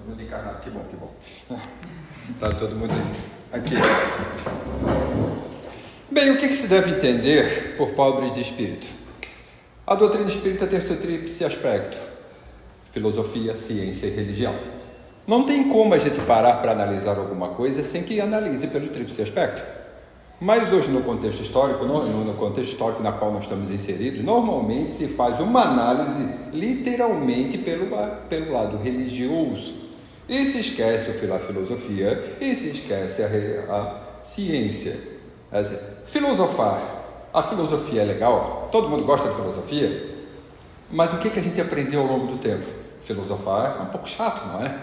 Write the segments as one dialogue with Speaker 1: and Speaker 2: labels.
Speaker 1: mundo encarnado, que bom, que bom. Está todo mundo aqui. Bem, o que se deve entender por pobres de espírito? A doutrina espírita tem seu tríplice aspecto: filosofia, ciência e religião. Não tem como a gente parar para analisar alguma coisa sem que analise pelo tríplice aspecto. Mas hoje, no contexto histórico, no contexto histórico na qual nós estamos inseridos, normalmente se faz uma análise literalmente pelo lado religioso. E se esquece a filosofia e se esquece a ciência. Filosofar. A filosofia é legal? Todo mundo gosta de filosofia? Mas o que a gente aprendeu ao longo do tempo? Filosofar é um pouco chato, não é?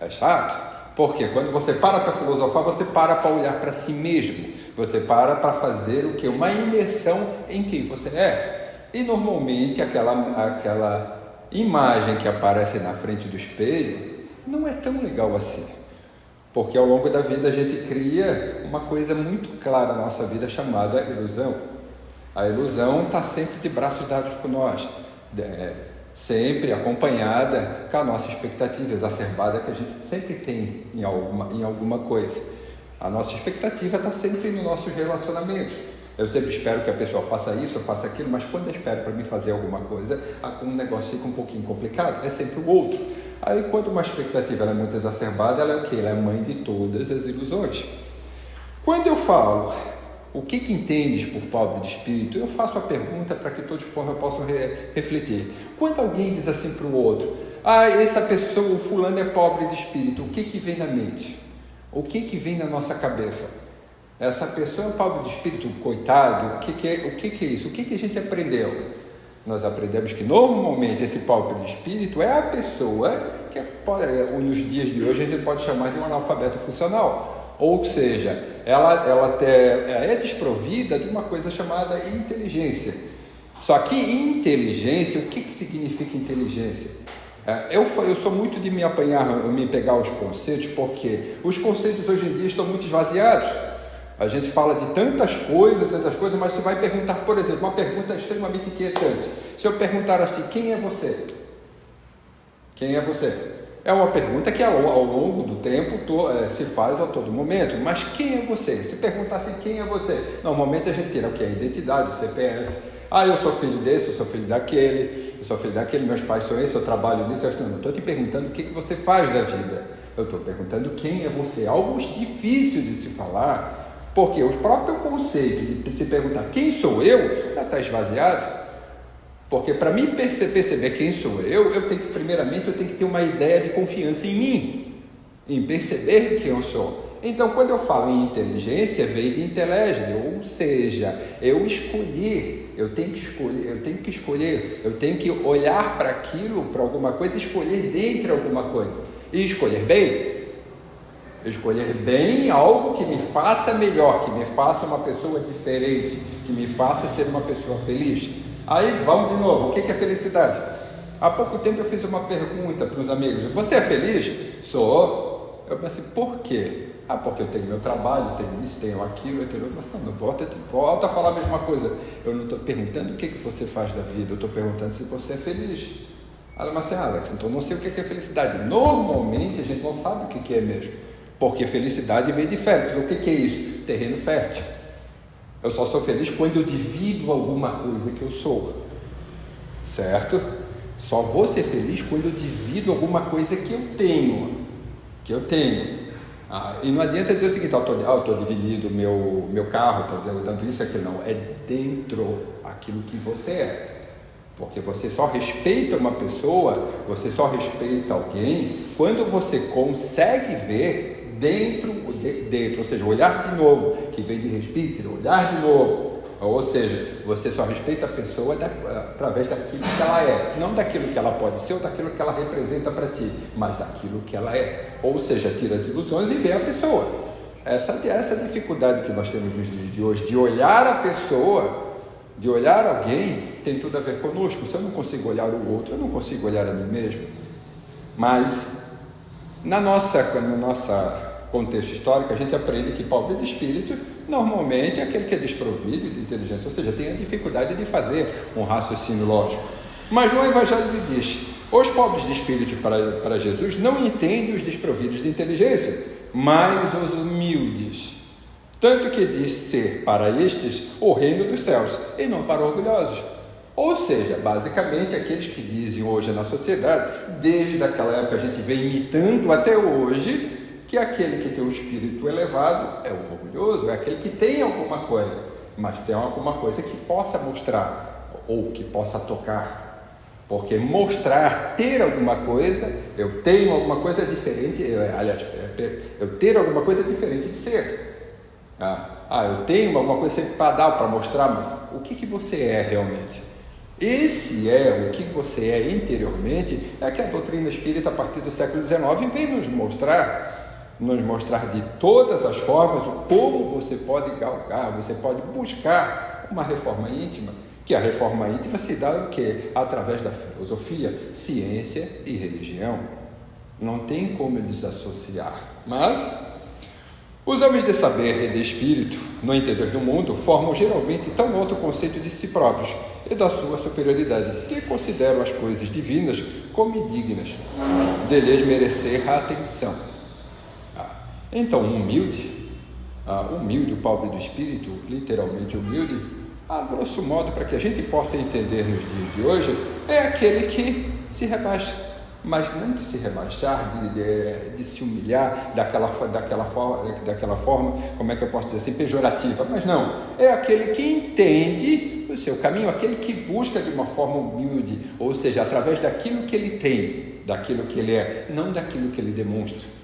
Speaker 1: É chato. Porque quando você para filosofar, você para olhar para si mesmo. Você para fazer o que? Uma imersão em quem você é. E normalmente aquela imagem que aparece na frente do espelho não é tão legal assim. Porque ao longo da vida a gente cria uma coisa muito clara na nossa vida chamada ilusão. A ilusão está sempre de braços dados com nós. Sempre acompanhada com a nossa expectativa exacerbada que a gente sempre tem em alguma coisa. A nossa expectativa está sempre no nosso relacionamento. Eu sempre espero que a pessoa faça isso, faça aquilo, mas quando eu espero para mim fazer alguma coisa, o negócio fica um pouquinho complicado, é sempre o outro. Aí quando uma expectativa é muito exacerbada, ela é o quê? Ela é a mãe de todas as ilusões. Quando eu falo o que entendes por pobre de espírito, eu faço a pergunta para que todos possam refletir. Quando alguém diz assim para o outro: essa pessoa, o fulano é pobre de espírito, o que vem na mente? O que vem na nossa cabeça? Essa pessoa é pobre de espírito, coitado, o que é isso? O que a gente aprendeu? Nós aprendemos que normalmente esse pobre de espírito é a pessoa que nos dias de hoje a gente pode chamar de um analfabeto funcional. Ou seja, ela é desprovida de uma coisa chamada inteligência. Só que inteligência, o que significa inteligência? Eu sou muito de me pegar os conceitos, porque os conceitos hoje em dia estão muito esvaziados. A gente fala de tantas coisas, mas você vai perguntar, por exemplo, uma pergunta extremamente inquietante. Se eu perguntar assim: quem é você? Quem é você? É uma pergunta que ao longo do tempo se faz a todo momento. Mas quem é você? Se perguntar assim: quem é você? Normalmente a gente tira o que? A identidade, o CPF. Eu sou filho desse, eu sou filho daquele, meus pais são esses, eu trabalho nisso. Eu não estou te perguntando o que você faz da vida. Eu estou perguntando quem é você. Algo difícil de se falar, porque o próprio conceito de se perguntar quem sou eu já está esvaziado. Porque para mim perceber quem sou eu tenho que ter uma ideia de confiança em mim, em perceber quem eu sou. Então, quando eu falo em inteligência, veio de intelligere, ou seja, eu tenho que olhar para aquilo, para alguma coisa, escolher dentre alguma coisa. E escolher bem algo que me faça melhor, que me faça uma pessoa diferente, que me faça ser uma pessoa feliz. Aí vamos de novo, o que é felicidade? Há pouco tempo eu fiz uma pergunta para os amigos: você é feliz? Sou. Eu pensei: por quê? Porque eu tenho meu trabalho, tenho isso, tenho aquilo. Mas não, volta a falar a mesma coisa. Eu não estou perguntando o que você faz da vida, eu estou perguntando se você é feliz. Mas Alex, então não sei o que é felicidade. Normalmente a gente não sabe o que é mesmo, porque felicidade vem de fértil. O que é isso? Terreno fértil. Eu só sou feliz quando eu divido alguma coisa que eu sou, certo? Só vou ser feliz quando eu divido alguma coisa que eu tenho. E não adianta dizer o seguinte: eu estou dividindo meu carro, estou dando isso, aquilo. Não, é dentro aquilo que você é. Porque você só respeita uma pessoa, você só respeita alguém quando você consegue ver dentro, ou seja, olhar de novo, que vem de respiro, olhar de novo. Ou seja, você só respeita a pessoa através daquilo que ela é, não daquilo que ela pode ser ou daquilo que ela representa para ti, mas daquilo que ela é. Ou seja, tira as ilusões e vê a pessoa. Essa dificuldade que nós temos nos dias de hoje, de olhar a pessoa, de olhar alguém, tem tudo a ver conosco. Se eu não consigo olhar o outro, eu não consigo olhar a mim mesmo. Mas, no nosso contexto histórico, a gente aprende que pobre de espírito normalmente é aquele que é desprovido de inteligência, ou seja, tem a dificuldade de fazer um raciocínio lógico. Mas no Evangelho ele diz: Os pobres de espírito para Jesus não entendem os desprovidos de inteligência, mas os humildes. Tanto que diz ser para estes o reino dos céus, e não para orgulhosos. Ou seja, basicamente aqueles que dizem hoje na sociedade, desde aquela época a gente vem imitando até hoje, que aquele que tem um espírito elevado é o orgulhoso, é aquele que tem alguma coisa, mas tem alguma coisa que possa mostrar, ou que possa tocar. Porque mostrar, ter alguma coisa, eu tenho alguma coisa diferente, eu ter alguma coisa diferente de ser. Eu tenho alguma coisa sempre para dar, para mostrar, mas o que você é realmente? Esse é o que você é interiormente, é que a doutrina espírita, a partir do século XIX, vem nos mostrar de todas as formas como você pode galgar, você pode buscar uma reforma íntima, que a reforma íntima se dá o quê? Através da filosofia, ciência e religião. Não tem como desassociar. Mas os homens de saber e de espírito, no entender do mundo, formam geralmente tão alto conceito de si próprios e da sua superioridade, que consideram as coisas divinas como indignas de lhes merecer a atenção. Então, humilde, o pobre do espírito, literalmente humilde, a grosso modo, para que a gente possa entender nos dias de hoje, é aquele que se rebaixa, mas não que se rebaixar, de se humilhar daquela forma, como é que eu posso dizer assim, pejorativa, mas não, é aquele que entende o seu caminho, aquele que busca de uma forma humilde, ou seja, através daquilo que ele tem, daquilo que ele é, não daquilo que ele demonstra.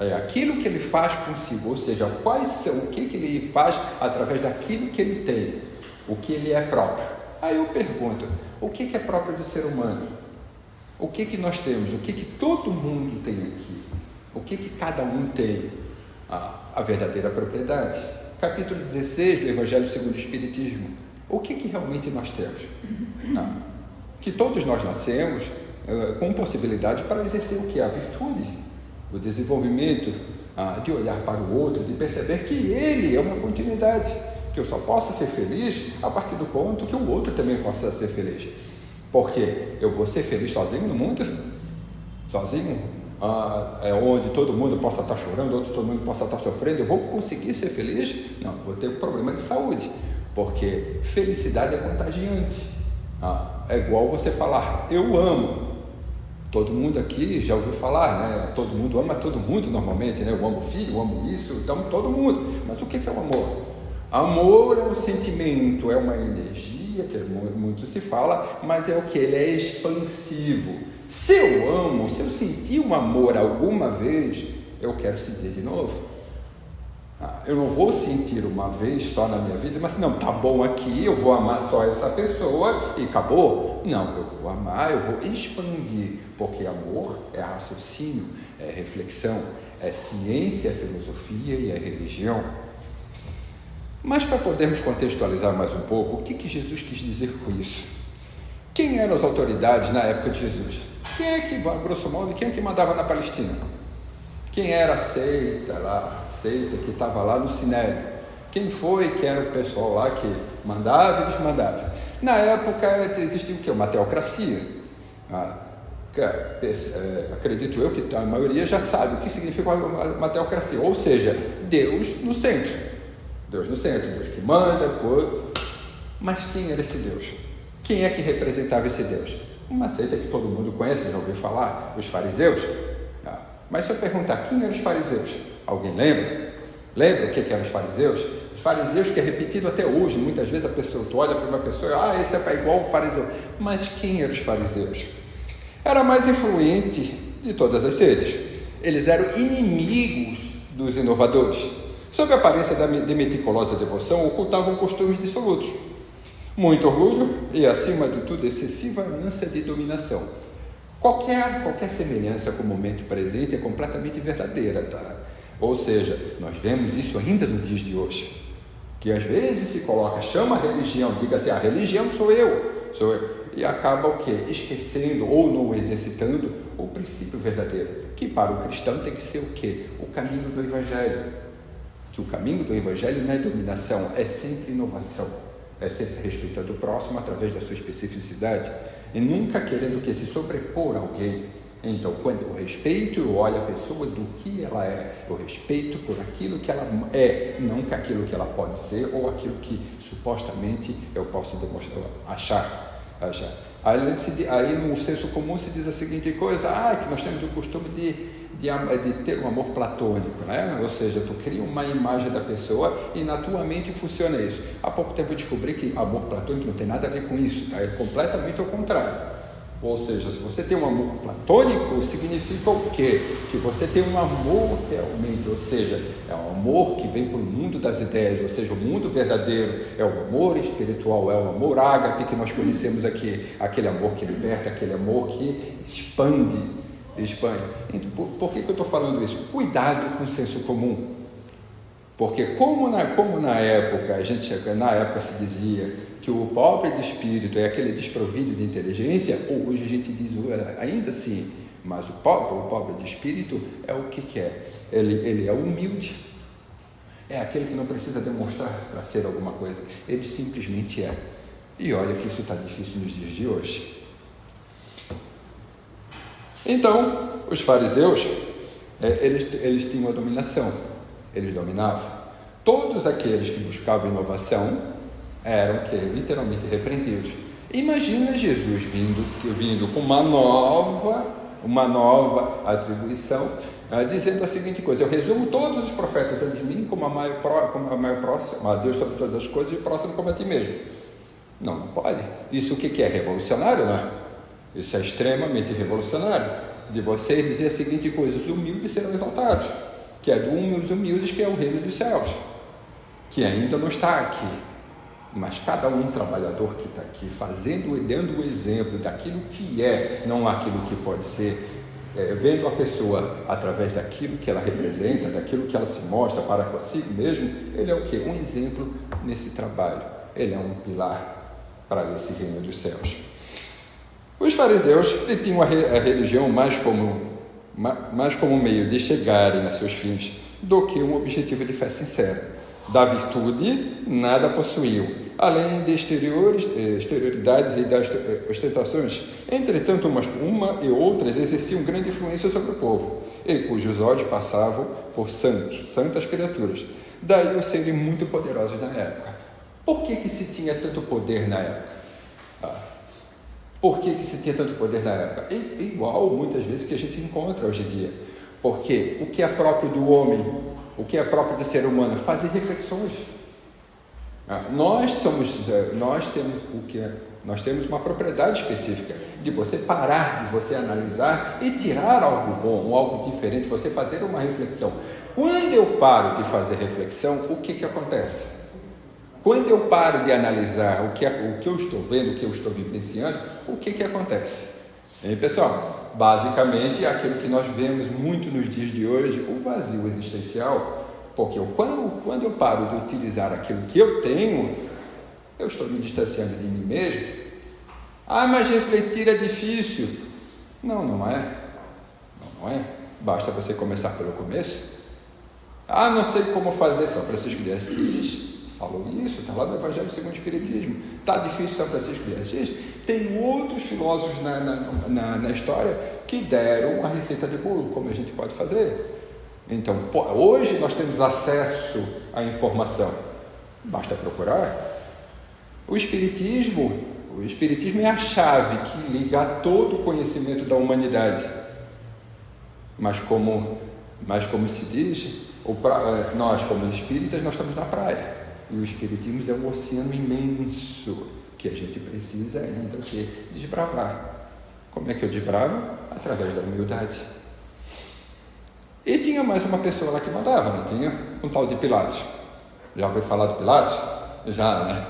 Speaker 1: É aquilo que ele faz consigo, ou seja, o que ele faz através daquilo que ele tem, o que ele é próprio. Aí eu pergunto, o que é próprio do ser humano? O que nós temos? O que todo mundo tem aqui? O que cada um tem? A verdadeira propriedade. Capítulo 16 do Evangelho segundo o Espiritismo. O que realmente nós temos? Que todos nós nascemos com possibilidade para exercer o que? A virtude. O desenvolvimento, de olhar para o outro, de perceber que ele é uma continuidade, que eu só posso ser feliz a partir do ponto que o outro também possa ser feliz. Porque eu vou ser feliz sozinho no mundo? Sozinho? Onde todo mundo possa estar chorando, onde todo mundo possa estar sofrendo, eu vou conseguir ser feliz? Não, vou ter um problema de saúde, porque felicidade é contagiante. É igual você falar, eu amo. Todo mundo aqui já ouviu falar, né? Todo mundo ama todo mundo normalmente, né? Eu amo o filho, eu amo isso, então todo mundo. Mas o que é o amor? Amor é um sentimento, é uma energia, que muito se fala, mas é o que? Ele é expansivo. Se eu amo, se eu sentir um amor alguma vez, eu quero sentir de novo. Eu não vou sentir uma vez só na minha vida, mas não, tá bom aqui, eu vou amar só essa pessoa e acabou. Não, eu vou amar, eu vou expandir, porque amor é raciocínio, é reflexão, é ciência, é filosofia e é religião. Mas para podermos contextualizar mais um pouco, o que Jesus quis dizer com isso? Quem eram as autoridades na época de Jesus? Quem é que, grosso modo, quem é que mandava na Palestina? Quem era a seita que estava lá no Sinédrio? Quem foi que era o pessoal lá que mandava e desmandava? Na época existia o quê? Uma teocracia. Acredito eu que a maioria já sabe o que significa uma teocracia, ou seja, Deus no centro. Deus no centro, Deus que manda, mas quem era esse Deus? Quem é que representava esse Deus? Uma seita que todo mundo conhece, já ouviu falar, os fariseus. Mas se eu perguntar, quem eram os fariseus? Alguém lembra? Lembra o que eram os fariseus? Os fariseus, que é repetido até hoje, muitas vezes a pessoa, tu olha para uma pessoa, esse é igual o fariseu. Mas quem eram os fariseus? Era a mais influente de todas as seitas. Eles eram inimigos dos inovadores. Sob a aparência de meticulosa devoção, ocultavam costumes dissolutos. Muito orgulho e, acima de tudo, excessiva ânsia de dominação. Qualquer semelhança com o momento presente é completamente verdadeira, tá? Ou seja, nós vemos isso ainda nos dias de hoje, que às vezes se coloca, chama a religião, diga assim, a religião sou eu, e acaba o quê? Esquecendo ou não exercitando o princípio verdadeiro, que para o cristão tem que ser o quê? O caminho do Evangelho, que o caminho do Evangelho não é dominação, é sempre inovação, é sempre respeitando o próximo através da sua especificidade, e nunca querendo que se sobrepor a alguém. Então, quando eu respeito, eu olho a pessoa do que ela é, eu respeito por aquilo que ela é, não por aquilo que ela pode ser ou aquilo que supostamente eu posso demonstrar, achar. Aí no senso comum se diz a seguinte coisa, que nós temos o costume de ter um amor platônico, né? Ou seja, tu cria uma imagem da pessoa e na tua mente funciona isso. Há pouco tempo eu descobri que amor platônico não tem nada a ver com isso, tá? É completamente ao contrário. Ou seja, se você tem um amor platônico, significa o quê? Que você tem um amor realmente, ou seja, é um amor que vem para o mundo das ideias, ou seja, o mundo verdadeiro, é o amor espiritual, é o amor ágape que nós conhecemos aqui, aquele amor que liberta, aquele amor que expande. Então, por que eu estou falando isso? Cuidado com o senso comum. Porque como na época se dizia que o pobre de espírito é aquele desprovido de inteligência, hoje a gente diz ainda assim, mas o pobre de espírito é o que é? Ele é humilde, é aquele que não precisa demonstrar para ser alguma coisa, ele simplesmente é. E olha que isso está difícil nos dias de hoje. Então, os fariseus, eles tinham a dominação, eles dominavam. Todos aqueles que buscavam inovação eram literalmente repreendidos. Imagina Jesus vindo com uma nova atribuição, dizendo a seguinte coisa: eu resumo todos os profetas a mim como a maior próxima, a Deus sobre todas as coisas, e o próximo como a ti mesmo. Não pode. Isso o que é? Revolucionário, não é? Isso é extremamente revolucionário, de você dizer a seguinte coisa: os humildes serão exaltados, que é dos humildes que é o reino dos céus, que ainda não está aqui, mas cada um trabalhador que está aqui fazendo e dando o exemplo daquilo que é, não aquilo que pode ser, vendo a pessoa através daquilo que ela representa, daquilo que ela se mostra para consigo mesmo, ele é o quê? Um exemplo nesse trabalho, ele é um pilar para esse reino dos céus. Os fariseus tinham a religião mais como meio de chegarem a seus fins do que um objetivo de fé sincera. Da virtude nada possuíam, além de exterioridades e das ostentações. Entretanto, uma e outras exerciam grande influência sobre o povo, e cujos olhos passavam por santas criaturas. Daí os serem muito poderosos na época. Por que se tinha tanto poder na época? Por que se tinha tanto poder na época? Igual muitas vezes que a gente encontra hoje em dia. Porque o que é próprio do homem, o que é próprio do ser humano, fazer reflexões. Nós temos uma propriedade específica de você parar, de você analisar e tirar algo bom, algo diferente, você fazer uma reflexão. Quando eu paro de fazer reflexão, o que acontece? Quando eu paro de analisar o que eu estou vendo, o que eu estou vivenciando, o que acontece? E, pessoal, basicamente aquilo que nós vemos muito nos dias de hoje, o vazio existencial, porque quando eu paro de utilizar aquilo que eu tenho, eu estou me distanciando de mim mesmo. Mas refletir é difícil. Não é. Basta você começar pelo começo. Não sei como fazer. São Francisco de Assis falou isso, está lá no Evangelho segundo o Espiritismo. Está difícil São Francisco de Assis? Tem outros filósofos na história que deram a receita de bolo, como a gente pode fazer. Então, hoje nós temos acesso à informação, basta procurar. O Espiritismo é a chave que liga todo o conhecimento da humanidade. Mas como se diz, nós como espíritas, nós estamos na praia. E o Espiritismo é um oceano imenso que a gente precisa ainda desbravar. Como é que eu desbravo? Através da humildade. E tinha mais uma pessoa lá que mandava, não tinha? Um tal de Pilatos. Já ouviu falar do Pilatos? Já, né?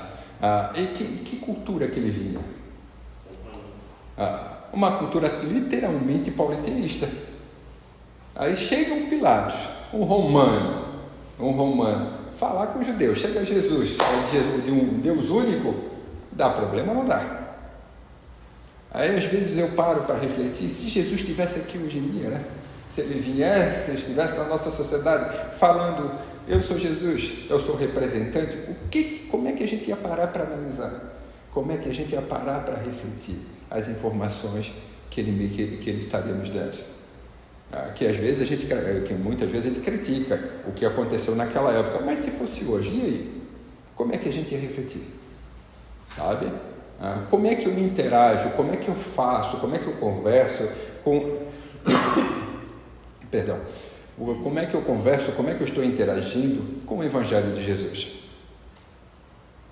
Speaker 1: E que cultura que ele vinha? Uma cultura literalmente politeísta. Aí chega um Pilatos, um romano, falar com os judeus, chega Jesus, fala de um Deus único, dá problema ou não dá? Aí às vezes eu paro para refletir, se Jesus estivesse aqui hoje em dia, né? Se ele viesse, se ele estivesse na nossa sociedade falando, eu sou Jesus, eu sou representante, como é que a gente ia parar para analisar? Como é que a gente ia parar para refletir? as informações que ele estaria nos dando. Que às vezes muitas vezes a gente critica o que aconteceu naquela época, mas se fosse hoje, e aí? Como é que a gente ia refletir? Sabe? Como é que eu me interajo? Como é que eu faço? Como é que eu converso com... Perdão. Como é que eu converso? Como é que eu estou interagindo com o Evangelho de Jesus?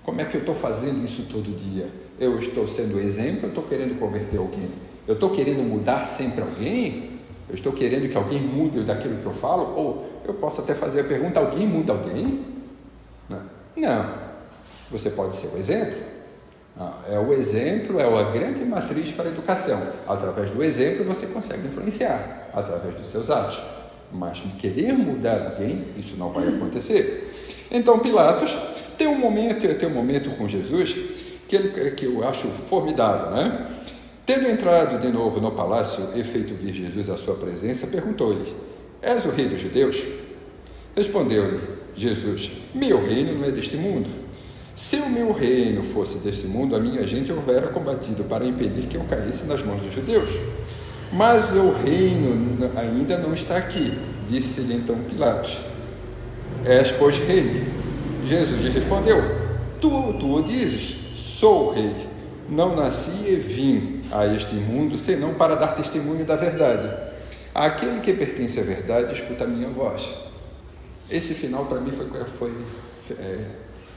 Speaker 1: Como é que eu estou fazendo isso todo dia? Eu estou sendo exemplo, eu estou querendo converter alguém? Eu estou querendo mudar sempre alguém? Eu estou querendo que alguém mude daquilo que eu falo? Ou eu posso até fazer a pergunta, alguém muda alguém? Não. Você pode ser o exemplo. O exemplo é a grande matriz para a educação. Através do exemplo você consegue influenciar, através dos seus atos. Mas querer mudar alguém, isso não vai acontecer. Então Pilatos tem um momento com Jesus que eu acho formidável, né? Tendo entrado de novo no palácio e feito vir Jesus à sua presença, perguntou-lhe: És o rei dos judeus? Respondeu-lhe Jesus: Meu reino não é deste mundo. Se o meu reino fosse deste mundo, a minha gente houvera combatido para impedir que eu caísse nas mãos dos judeus. Mas o reino ainda não está aqui, disse-lhe então Pilatos. És, pois, rei? Jesus lhe respondeu: Tu o dizes, sou rei. Não nasci e vim a este mundo senão para dar testemunho da verdade. Aquele que pertence à verdade escuta a minha voz. Esse final para mim foi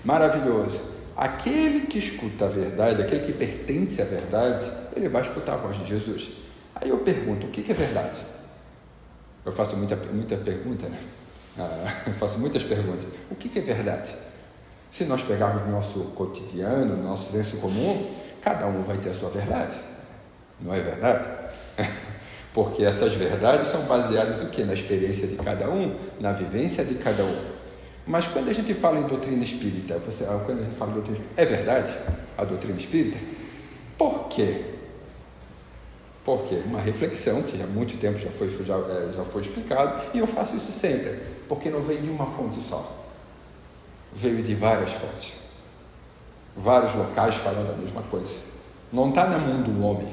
Speaker 1: maravilhoso. Aquele que escuta a verdade, aquele que pertence à verdade, ele vai escutar a voz de Jesus. Aí eu pergunto, o que é verdade? Eu faço muita pergunta, né? Eu faço muitas perguntas. O que é verdade? Se nós pegarmos no nosso cotidiano, no nosso senso comum, cada um vai ter a sua verdade. Não é verdade? Porque essas verdades são baseadas no quê? Na experiência de cada um, na vivência de cada um. Mas quando a gente fala em doutrina espírita, quando a gente fala em doutrina espírita, é verdade a doutrina espírita? Por quê? Porque uma reflexão que há muito tempo já foi explicado, e eu faço isso sempre, porque não veio de uma fonte só, veio de várias fontes, vários locais falando a mesma coisa. Não está na mão do homem,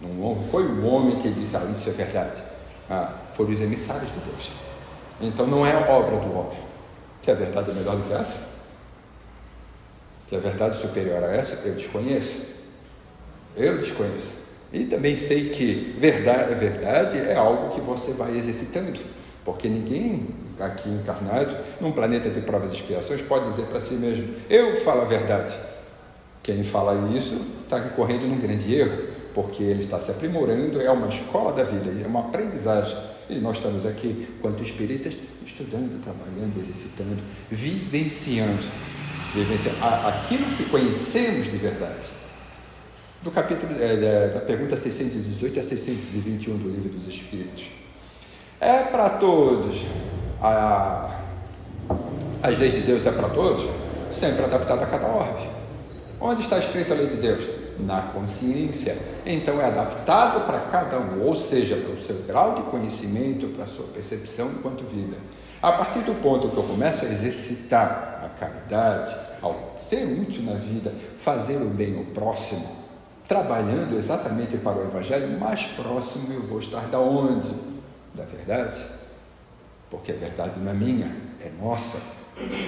Speaker 1: não foi o homem que disse, isso é verdade, foram os emissários de Deus. Então não é obra do homem. Que a verdade é melhor do que essa? Que a verdade superior a essa? Eu desconheço. E também sei que verdade é algo que você vai exercitando, porque ninguém aqui encarnado, num planeta de provas e expiações, pode dizer para si mesmo, eu falo a verdade. Quem fala isso está incorrendo num grande erro, porque ele está se aprimorando, é uma escola da vida, é uma aprendizagem. E nós estamos aqui, quanto espíritas, estudando, trabalhando, exercitando, vivenciando aquilo que conhecemos de verdade. Do capítulo, da pergunta 618 a 621 do Livro dos Espíritos. É para todos, as leis de Deus é para todos, sempre adaptada a cada orbe. Onde está escrita a lei de Deus? Na consciência. Então é adaptado para cada um, ou seja, para o seu grau de conhecimento, para a sua percepção enquanto vida. A partir do ponto que eu começo a exercitar a caridade, ao ser útil na vida, fazer o bem ao próximo, trabalhando exatamente para o Evangelho, mais próximo eu vou estar da onde? Da verdade. Porque a verdade não é minha, é nossa.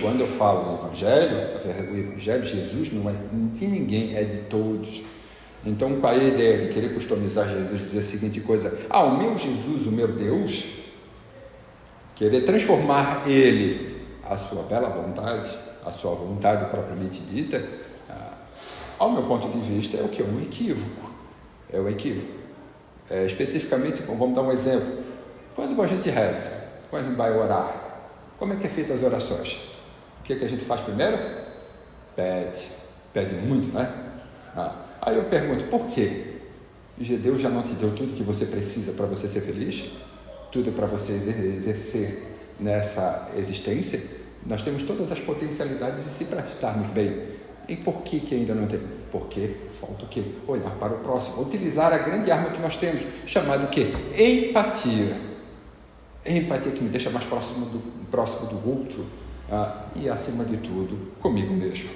Speaker 1: Quando eu falo o Evangelho de Jesus não é de ninguém, é de todos. Então, qual é a ideia de querer customizar Jesus, dizer a seguinte coisa, o meu Jesus, o meu Deus, querer transformar ele, a sua bela vontade, a sua vontade propriamente dita, ao meu ponto de vista, é o que? É um equívoco. É um equívoco. Especificamente, vamos dar um exemplo. Quando a gente reza, quando a gente vai orar, como é que é feita as orações? O que a gente faz primeiro? Pede muito, né? Aí eu pergunto, por quê? Deus já não te deu tudo que você precisa para você ser feliz? Tudo para você exercer nessa existência? Nós temos todas as potencialidades e se para estarmos bem. E por que ainda não tem? Porque falta o quê? Olhar para o próximo, utilizar a grande arma que nós temos, chamada o quê? Empatia. Empatia que me deixa mais próximo do outro e, acima de tudo, comigo mesmo.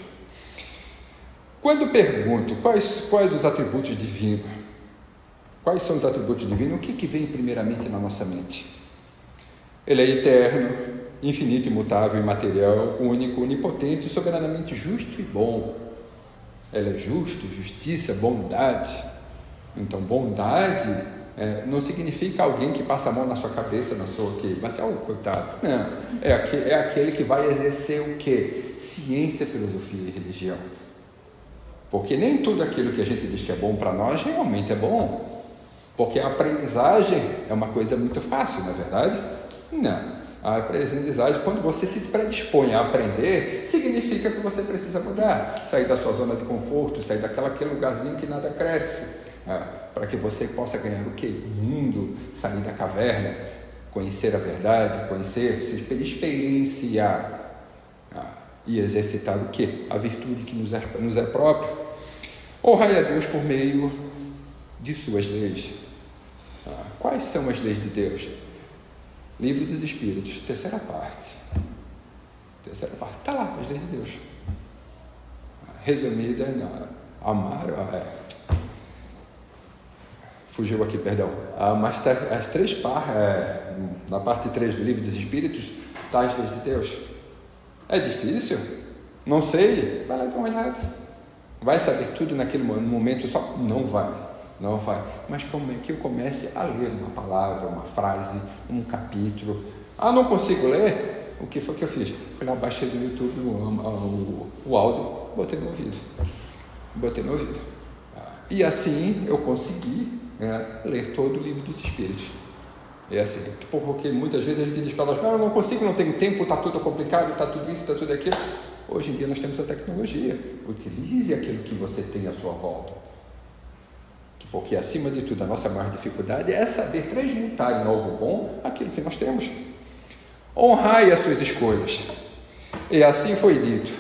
Speaker 1: Quando pergunto quais os atributos divinos, quais são os atributos divinos, o que vem primeiramente na nossa mente? Ele é eterno, infinito, imutável, imaterial, único, onipotente, soberanamente justo e bom. Ele é justo, justiça, bondade. Então, bondade não significa alguém que passa a mão na sua cabeça, na sua que vai ser, coitado. Não, é aquele que vai exercer o quê? Ciência, filosofia e religião. Porque nem tudo aquilo que a gente diz que é bom para nós realmente é bom. Porque a aprendizagem é uma coisa muito fácil, não é verdade? Não. A aprendizagem, quando você se predispõe a aprender, significa que você precisa mudar, sair da sua zona de conforto, sair daquele lugarzinho que nada cresce, para que você possa ganhar o quê? O mundo, sair da caverna, conhecer a verdade, se experienciar e exercitar o quê? A virtude que nos é própria. Honrai a Deus por meio de suas leis. Quais são as leis de Deus? Livro dos Espíritos, terceira parte. Está lá, as leis de Deus. Resumida, amar, fugiu aqui, perdão. Mas as três partes, na parte 3 do Livro dos Espíritos, está as leis de Deus. É difícil? Não sei? Vai lá dar uma olhada. Vai saber tudo naquele momento só? Não vai. Mas como é que eu comece a ler uma palavra, uma frase, um capítulo? Não consigo ler? O que foi que eu fiz? Fui lá, baixei do YouTube o áudio, botei no ouvido. E assim eu consegui ler todo o Livro dos Espíritos. É assim, porque muitas vezes a gente diz para nós, eu não consigo, não tenho tempo, está tudo complicado, está tudo isso, está tudo aquilo. Hoje em dia nós temos a tecnologia. Utilize aquilo que você tem à sua volta. Porque, acima de tudo, a nossa maior dificuldade é saber transmutar em algo bom aquilo que nós temos. Honrai as suas escolhas. E assim foi dito.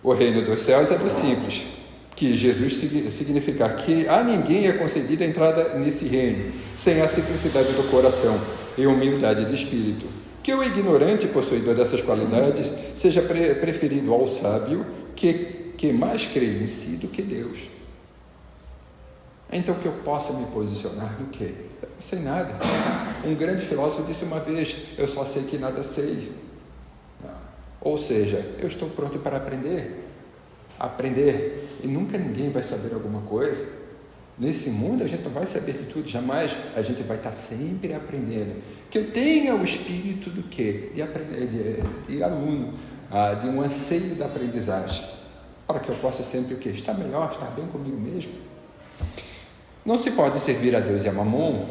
Speaker 1: O reino dos céus é do simples, que Jesus significa que a ninguém é concedida a entrada nesse reino, sem a simplicidade do coração e humildade de espírito. Que o ignorante possuidor dessas qualidades seja preferido ao sábio que mais crê em si do que Deus. Então, que eu possa me posicionar no quê? Eu não sei nada. Um grande filósofo disse uma vez, eu só sei que nada sei. Ou seja, eu estou pronto para aprender. E nunca ninguém vai saber alguma coisa. Nesse mundo a gente não vai saber de tudo, jamais. A gente vai estar sempre aprendendo. Que eu tenha o espírito do quê? De aprender, de aluno, de um anseio da aprendizagem. Para que eu possa sempre o quê? Estar melhor, estar bem comigo mesmo. Não se pode servir a Deus e a Mamon.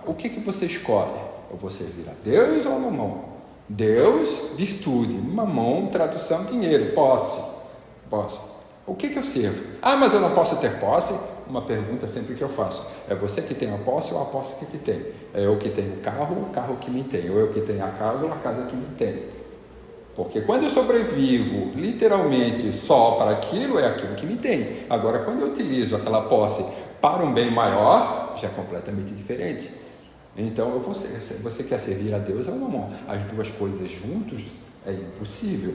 Speaker 1: O que você escolhe? Eu vou servir a Deus ou a Mamon? Deus, virtude. Mamon, tradução, dinheiro, posse. O que eu sirvo? Mas eu não posso ter posse? Uma pergunta sempre que eu faço. É você que tem a posse ou a posse que te tem? É eu que tenho o carro ou o carro que me tem? Ou eu que tenho a casa ou a casa que me tem? Porque quando eu sobrevivo, literalmente, só para aquilo, é aquilo que me tem. Agora, quando eu utilizo aquela posse para um bem maior, já é completamente diferente. Então, você quer servir a Deus ou não? As duas coisas juntos é impossível.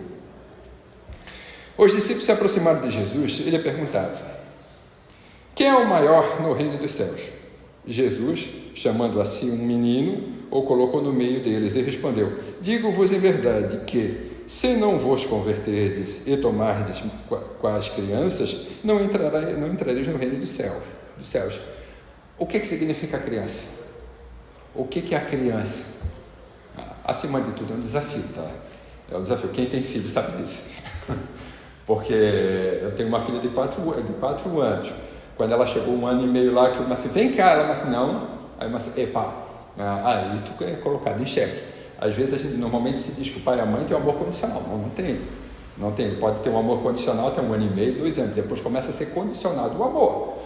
Speaker 1: Os discípulos se aproximaram de Jesus, ele é perguntado: quem é o maior no reino dos céus? Jesus, chamando a si um menino, o colocou no meio deles e respondeu: digo-vos em verdade que, se não vos converterdes e tomardes com as crianças, não entrareis no reino dos céus. O que significa criança? O que é a criança? Acima de tudo é um desafio, tá? É um desafio. Quem tem filho sabe disso. Porque eu tenho uma filha de 4 anos. Quando ela chegou 1 ano e meio lá, que eu disse, vem cá, ela disse, não. Aí eu disse, epa, aí tu é colocado em xeque. Às vezes a gente normalmente se diz que o pai e a mãe têm um amor condicional. Não tem. Não tem. Pode ter um amor condicional até 1 ano e meio, 2 anos. Depois começa a ser condicionado o amor.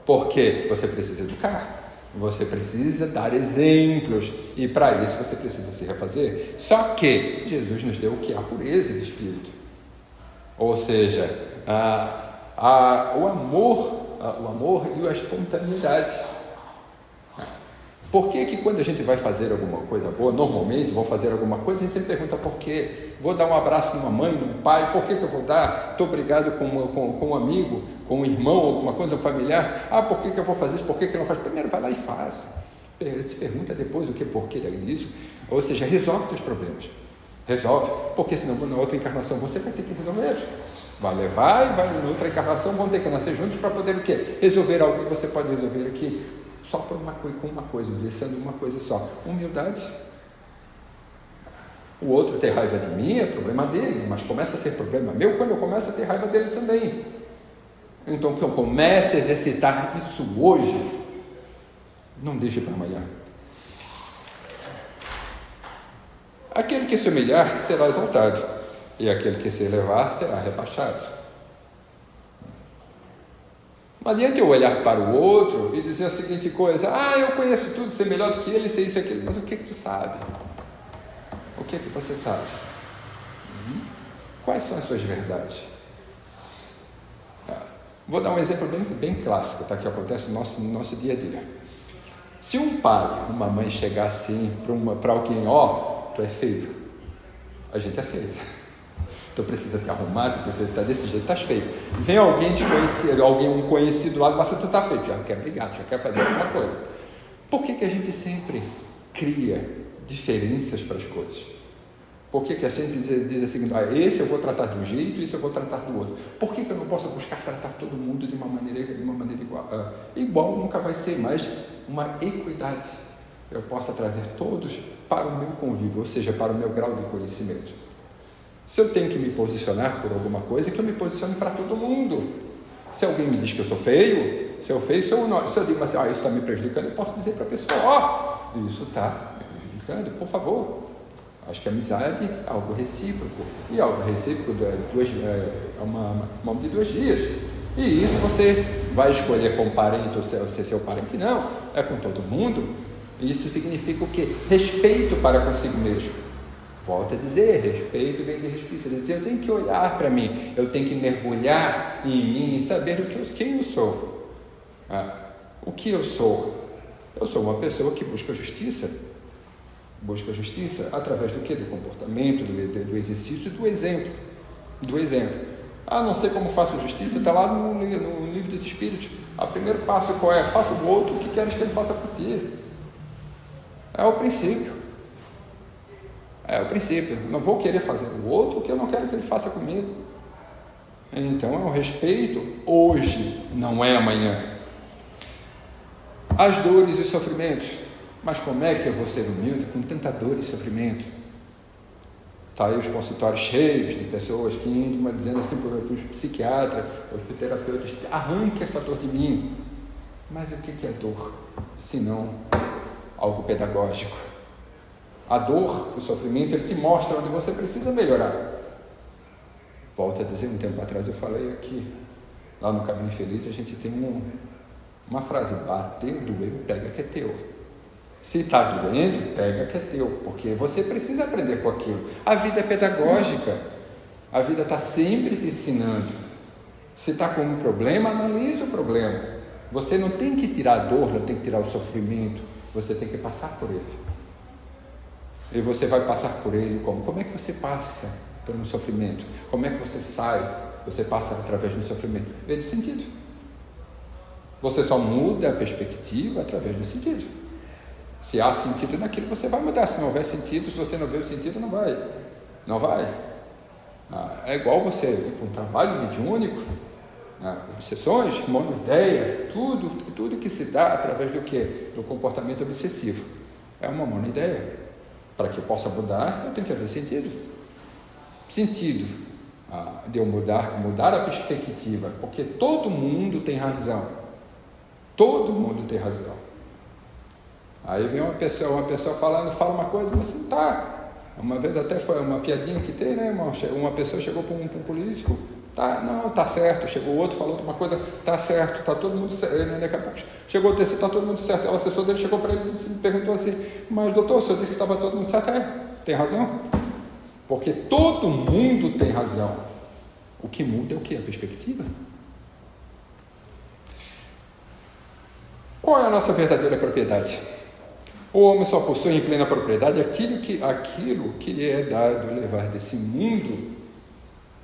Speaker 1: Porque você precisa educar. Você precisa dar exemplos. E para isso você precisa se refazer. Só que Jesus nos deu o que? A pureza de espírito. Ou seja, o amor e a espontaneidade. Por que que quando a gente vai fazer alguma coisa boa, normalmente vou fazer alguma coisa, a gente sempre pergunta por quê? Vou dar um abraço numa mãe, num pai, por que que eu vou dar? Estou brigado com um amigo, com um irmão, alguma coisa, um familiar. Por que que eu vou fazer isso? Por que que eu não faço? Primeiro vai lá e faz. Se pergunta depois o que, por que disso. Ou seja, resolve os teus problemas. Resolve, porque senão na outra encarnação você vai ter que resolver. Vai levar e vai na outra encarnação, vão ter que nascer juntos para poder o quê? Resolver algo que você pode resolver aqui só por com uma coisa, usando uma coisa só. Humildade. O outro ter raiva de mim é problema dele, mas começa a ser problema meu quando eu começo a ter raiva dele também. Então que eu comece a exercitar isso hoje, não deixe para amanhã. Aquele que se humilhar será exaltado, e aquele que se elevar será rebaixado. Não adianta eu olhar para o outro e dizer a seguinte coisa: eu conheço tudo, ser melhor do que ele, sei isso e aquilo. Mas o que tu sabe? O que você sabe? Quais são as suas verdades? Vou dar um exemplo bem clássico, tá? Que acontece no nosso dia a dia. Se um pai, uma mãe chegar assim para alguém: tu é feio, a gente aceita. Tu precisa te arrumar, tu precisa estar desse jeito, estás feio. Vem alguém desconhecido, um conhecido lá, mas tu está feio, já quer brigar, já quer fazer alguma coisa. Por que que a gente sempre cria diferenças para as coisas? Por que que a gente diz assim: esse eu vou tratar de um jeito, isso eu vou tratar do outro? Por que que eu não posso buscar tratar todo mundo de uma maneira igual? Igual nunca vai ser, mas uma equidade. Eu posso trazer todos para o meu convívio, ou seja, para o meu grau de conhecimento. Se eu tenho que me posicionar por alguma coisa, que eu me posicione para todo mundo. Se alguém me diz que eu sou feio, se eu digo assim: isso está me prejudicando, eu posso dizer para a pessoa: isso está me prejudicando, por favor. Acho que a amizade é algo recíproco, e algo recíproco é uma mão de 2 dias. E isso você vai escolher com parente ou ser seu parente? Não, é com todo mundo. Isso significa o quê? Respeito para consigo mesmo. Volto a dizer, respeito vem de respeito. Eu tenho que olhar para mim, eu tenho que mergulhar em mim e saber quem eu sou. O que eu sou? Eu sou uma pessoa que busca justiça. Busca justiça através do quê? Do comportamento, do exercício e do exemplo. Não sei como faço justiça, está lá no livro dos Espíritos. O primeiro passo qual é? Faça o outro o que queres que ele faça por ti. É o princípio. Não vou querer fazer o outro o que eu não quero que ele faça comigo. Então é um respeito hoje, não é amanhã. As dores e sofrimentos. Mas como é que eu vou ser humilde com tanta dor e sofrimento? Está aí os consultórios cheios de pessoas que indo dizendo assim para os psiquiatras, para os terapeutas: arranque essa dor de mim. Mas o que é dor, se não algo pedagógico? A dor, o sofrimento, ele te mostra onde você precisa melhorar. Volto a dizer, um tempo atrás eu falei aqui, lá no Caminho Feliz, a gente tem uma frase: bateu, doeu, pega que é teu. Se está doendo, pega que é teu, porque você precisa aprender com aquilo. A vida é pedagógica, a vida está sempre te ensinando. Se está com um problema, analise o problema. Você não tem que tirar a dor, não tem que tirar o sofrimento, você tem que passar por ele. E você vai passar por ele como? Como é que você passa pelo sofrimento? Como é que você sai? Você passa através do sofrimento. Vê de sentido. Você só muda a perspectiva através do sentido. Se há sentido naquilo, você vai mudar. Se não houver sentido, se você não vê o sentido, não vai. Não vai. É igual você ir para um trabalho mediúnico, obsessões, monoideia, tudo que se dá através do quê? Do comportamento obsessivo. É uma monoideia. Para que eu possa mudar, eu tenho que haver sentido. Sentido de eu mudar a perspectiva, porque todo mundo tem razão. Todo mundo tem razão. Aí vem uma pessoa fala uma coisa, mas não está. Uma vez até foi uma piadinha que tem, né? Uma pessoa chegou para um político: está certo. Chegou outro, falou uma coisa: está certo, está todo mundo certo. Daqui a pouco chegou o terceiro: está todo mundo certo. O assessor dele chegou para ele e perguntou assim: mas doutor, o senhor disse que estava todo mundo certo? Tem razão? Porque todo mundo tem razão. O que muda é o quê? A perspectiva. Qual é a nossa verdadeira propriedade? O homem só possui em plena propriedade aquilo que lhe é dado levar desse mundo.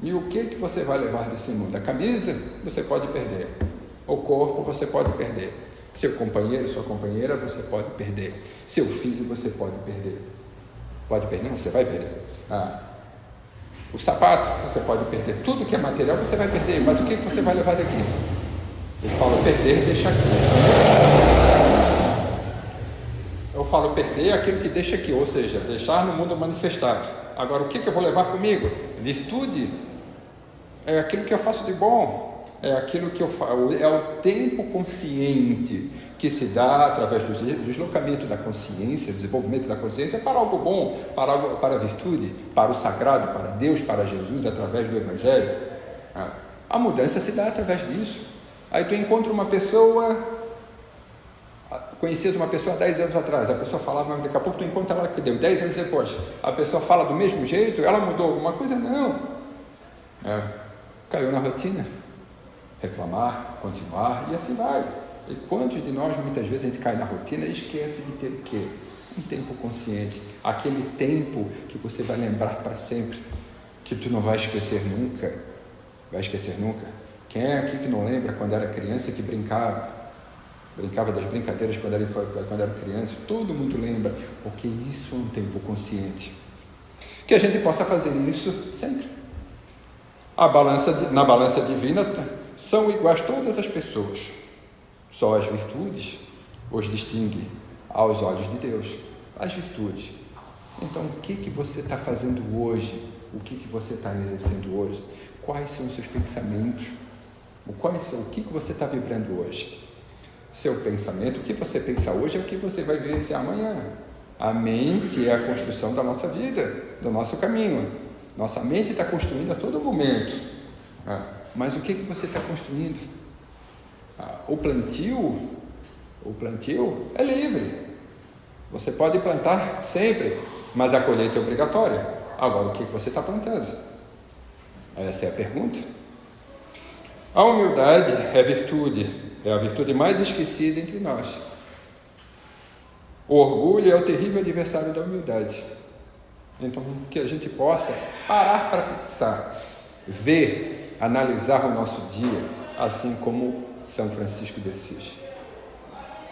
Speaker 1: E o que você vai levar desse mundo? A camisa você pode perder. O corpo você pode perder. Seu companheiro, sua companheira, você pode perder. Seu filho você pode perder. Pode perder? Não, você vai perder. O sapato você pode perder. Tudo que é material você vai perder. Mas o que você vai levar daqui? Eu falo perder, deixa aqui. Eu falo perder aquilo que deixa aqui, ou seja, deixar no mundo manifestado. Agora, o que eu vou levar comigo? Virtude é aquilo que eu faço de bom, é aquilo que eu faço, é o tempo consciente que se dá através do deslocamento da consciência, do desenvolvimento da consciência para algo bom, para a virtude, para o sagrado, para Deus, para Jesus, através do Evangelho. A mudança se dá através disso. Aí tu encontra uma pessoa... Conhecias uma pessoa há 10 anos atrás, a pessoa falava, mas daqui a pouco tu encontra ela que deu 10 anos depois, a pessoa fala do mesmo jeito, ela mudou alguma coisa? Não. Caiu na rotina, reclamar, continuar, e assim vai. E quantos de nós, muitas vezes, a gente cai na rotina e esquece de ter o quê? Um tempo consciente, aquele tempo que você vai lembrar para sempre, que tu não vai esquecer nunca. Vai esquecer nunca? Quem é aqui que não lembra quando era criança que brincava das brincadeiras quando era criança? Todo mundo lembra, porque isso é um tempo consciente. Que a gente possa fazer isso sempre. Na balança divina são iguais todas as pessoas. Só as virtudes os distinguem aos olhos de Deus. As virtudes. Então, o que você está fazendo hoje? O que você está exercendo hoje? Quais são os seus pensamentos? O que você está vibrando hoje? Seu pensamento, o que você pensa hoje é o que você vai vivenciar amanhã. A mente é a construção da nossa vida, do nosso caminho. Nossa mente está construindo a todo momento. Mas o que você está construindo? O plantio é livre. Você pode plantar sempre, mas a colheita é obrigatória. Agora, o que você está plantando? Essa é a pergunta. A humildade é virtude. É a virtude mais esquecida entre nós. O orgulho é o terrível adversário da humildade. Então, que a gente possa parar para pensar, ver, analisar o nosso dia, assim como São Francisco de Assis.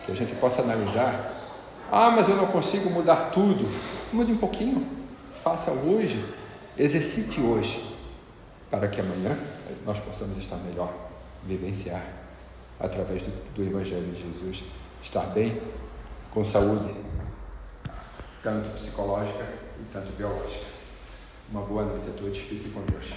Speaker 1: Que a gente possa analisar, mas eu não consigo mudar tudo. Mude um pouquinho, faça hoje, exercite hoje, para que amanhã nós possamos estar melhor, vivenciar através do Evangelho de Jesus, estar bem, com saúde, tanto psicológica e tanto biológica. Uma boa noite a todos, fiquem com Deus.